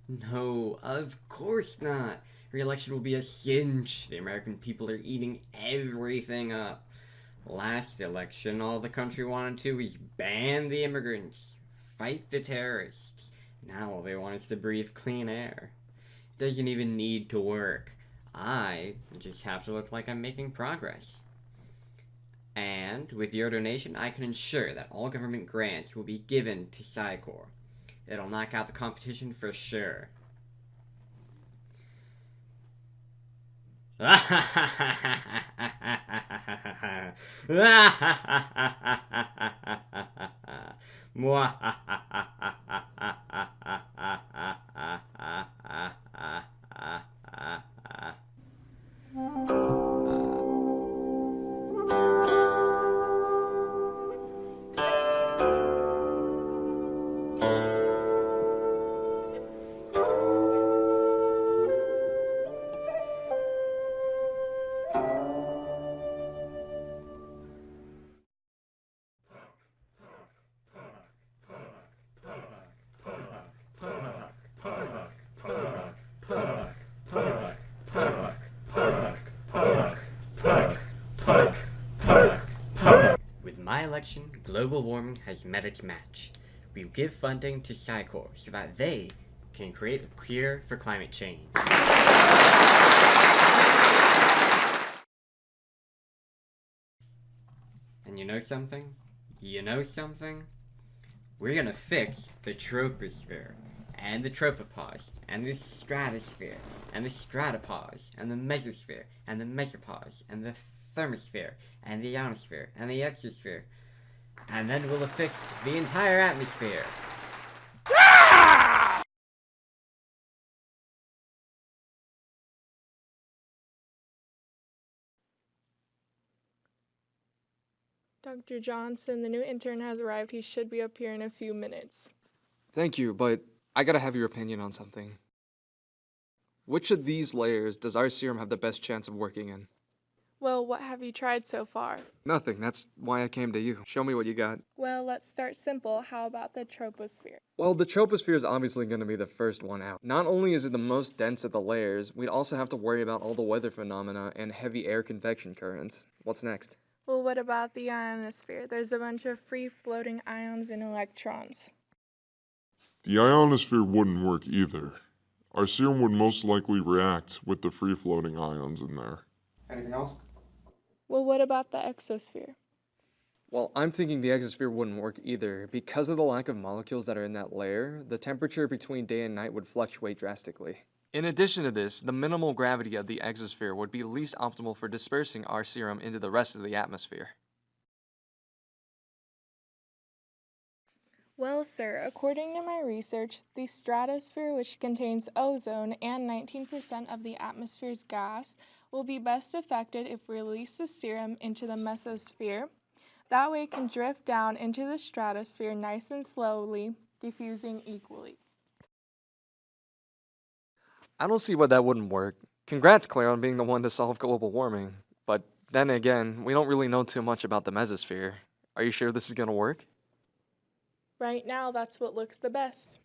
No, of course not. Re-election will be a cinch. The American people are eating everything up. Last election, all the country wanted to was ban the immigrants, fight the terrorists. Now all they want is to breathe clean air. It doesn't even need to work. I just have to look like I'm making progress. And with your donation, I can ensure that all government grants will be given to Psycor. It'll knock out the competition for sure. With my election, global warming has met its match. We will give funding to Psycor so that they can create a cure for climate change. And you know something? You know something? We're gonna fix the troposphere, and the tropopause, and the stratosphere, and the stratopause, and the mesosphere, and the mesopause, and the thermosphere, and the ionosphere, and the exosphere. And then we'll have fixed the entire atmosphere. Dr. Johnson, the new intern has arrived. He should be up here in a few minutes. Thank you, but I gotta have your opinion on something. Which of these layers does our serum have the best chance of working in? Well, what have you tried so far? Nothing. That's why I came to you. Show me what you got. Well, let's start simple. How about the troposphere? Well, the troposphere is obviously going to be the first one out. Not only is it the most dense of the layers, we'd also have to worry about all the weather phenomena and heavy air convection currents. What's next? Well, what about the ionosphere? There's a bunch of free-floating ions and electrons. The ionosphere wouldn't work either. Our serum would most likely react with the free-floating ions in there. Anything else? Well, what about the exosphere? Well, I'm thinking the exosphere wouldn't work either. Because of the lack of molecules that are in that layer, the temperature between day and night would fluctuate drastically. In addition to this, the minimal gravity of the exosphere would be least optimal for dispersing our serum into the rest of the atmosphere. Well, sir, according to my research, the stratosphere, which contains ozone and 19% of the atmosphere's gas, will be best affected if we release the serum into the mesosphere. That way it can drift down into the stratosphere nice and slowly, diffusing equally. I don't see why that wouldn't work. Congrats, Claire, on being the one to solve global warming. But then again, we don't really know too much about the mesosphere. Are you sure this is gonna work? Right now, that's what looks the best.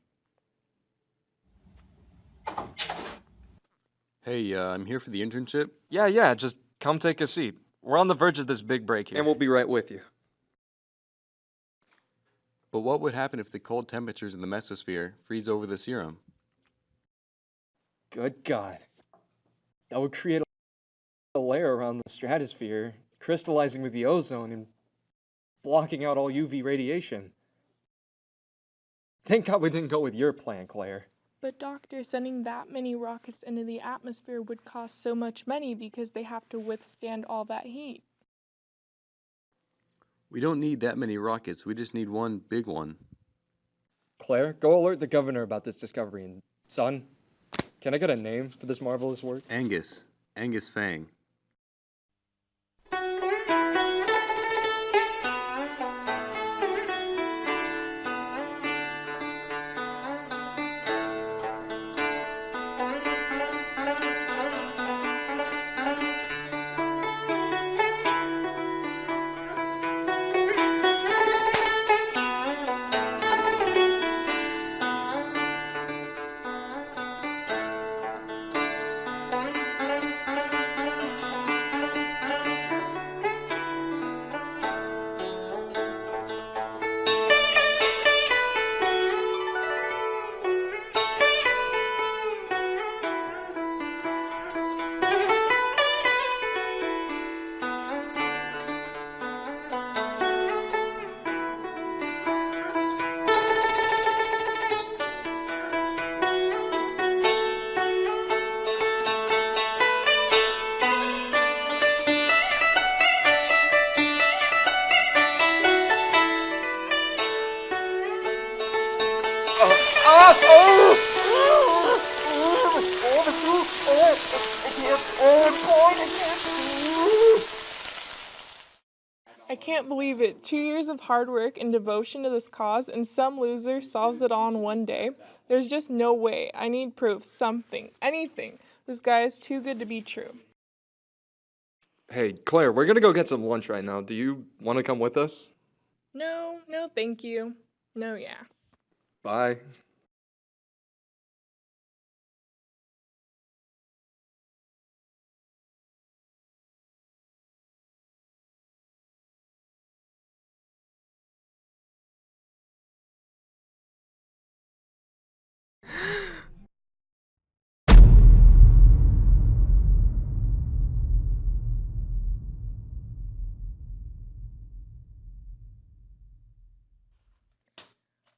Hey, I'm here for the internship. Yeah, just come take a seat. We're on the verge of this big break here. And we'll be right with you. But what would happen if the cold temperatures in the mesosphere freeze over the serum? Good God. That would create a layer around the stratosphere, crystallizing with the ozone and blocking out all UV radiation. Thank God we didn't go with your plan, Claire. But doctor, sending that many rockets into the atmosphere would cost so much money because they have to withstand all that heat. We don't need that many rockets, we just need one big one. Claire, go alert the governor about this discovery. And son, can I get a name for this marvelous work? Angus. Angus Fang. I can't believe it. 2 years of hard work and devotion to this cause, and some loser solves it all in one day. There's just no way. I need proof. Something. Anything. This guy is too good to be true. Hey, Claire, we're gonna go get some lunch right now. Do you want to come with us? No, thank you. No, yeah. Bye.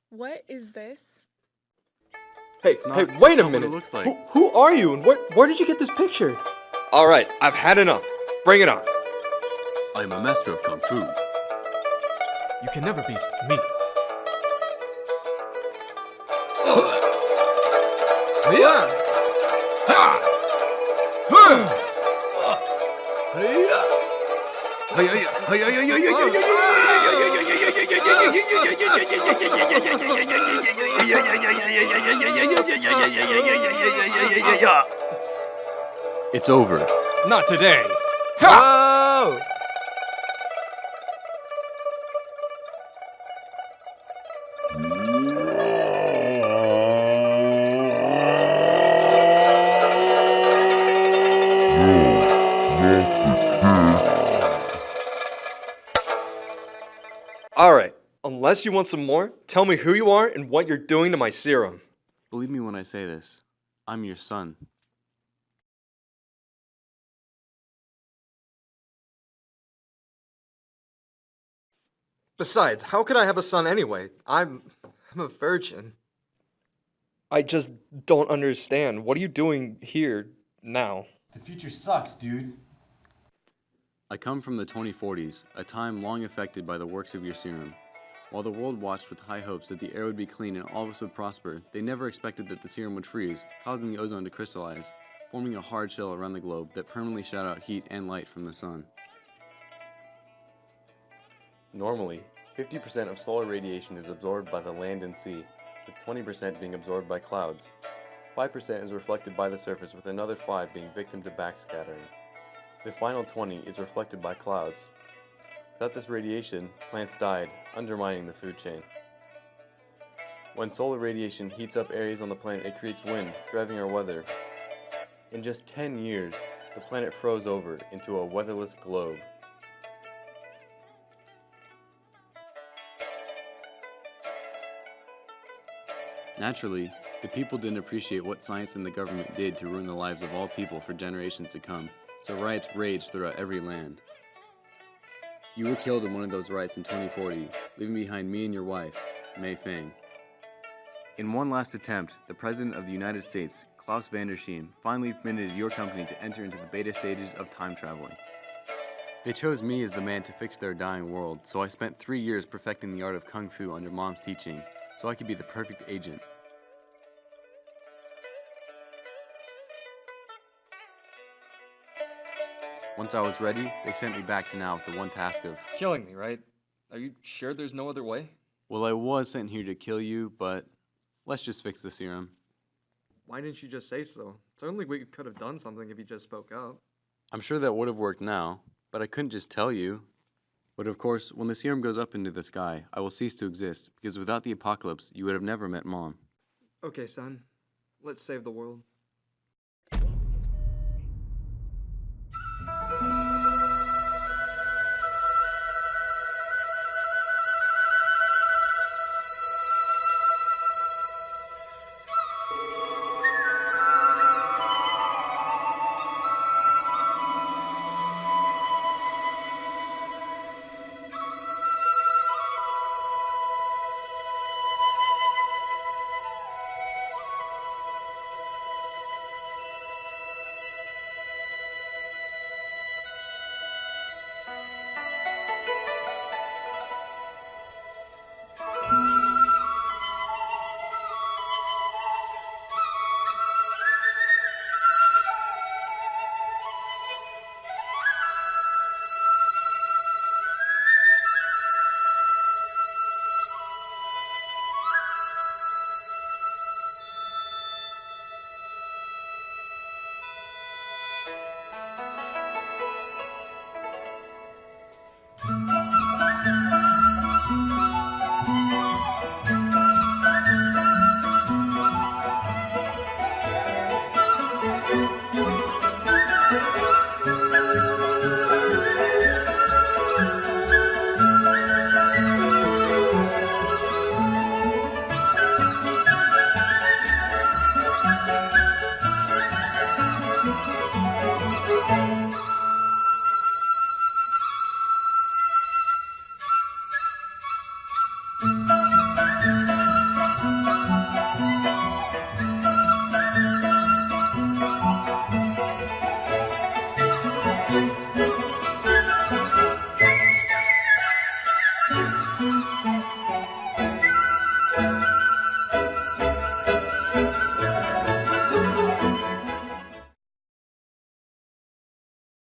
What is this? Hey, It's not- hey, it's wait a not what it minute. looks like. Who are you, and where did you get this picture? All right, I've had enough. Bring it on. I am a master of Kung Fu. You can never beat me. It's over. Not today. Whoa! All right, unless you want some more, tell me who you are and what you're doing to my serum. Believe me when I say this. I'm your son. Besides, how could I have a son anyway? I'm a virgin. I just don't understand. What are you doing here now? The future sucks, dude. I come from the 2040s, a time long affected by the works of your serum. While the world watched with high hopes that the air would be clean and all of us would prosper, they never expected that the serum would freeze, causing the ozone to crystallize, forming a hard shell around the globe that permanently shut out heat and light from the sun. Normally, 50% of solar radiation is absorbed by the land and sea, with 20% being absorbed by clouds. 5% is reflected by the surface, with another 5 being victim to backscattering. The final 20 is reflected by clouds. Without this radiation, plants died, undermining the food chain. When solar radiation heats up areas on the planet, it creates wind, driving our weather. In just 10 years, the planet froze over into a weatherless globe. Naturally, the people didn't appreciate what science and the government did to ruin the lives of all people for generations to come, so riots raged throughout every land. You were killed in one of those riots in 2040, leaving behind me and your wife, Mei Fang. In one last attempt, the President of the United States, Klaus van der Schiem, finally permitted your company to enter into the beta stages of time traveling. They chose me as the man to fix their dying world, so I spent 3 years perfecting the art of Kung Fu under Mom's teaching, so I could be the perfect agent. Once I was ready, they sent me back to now with the one task of, Killing me, right? Are you sure there's no other way? well, I was sent here to kill you, but let's just fix the serum. Why didn't you just say so? Certainly we could have done something if you just spoke up. I'm sure that would have worked now, but I couldn't just tell you. But of course, when the serum goes up into the sky, I will cease to exist, because without the apocalypse, you would have never met Mom. Okay, son. Let's save the world.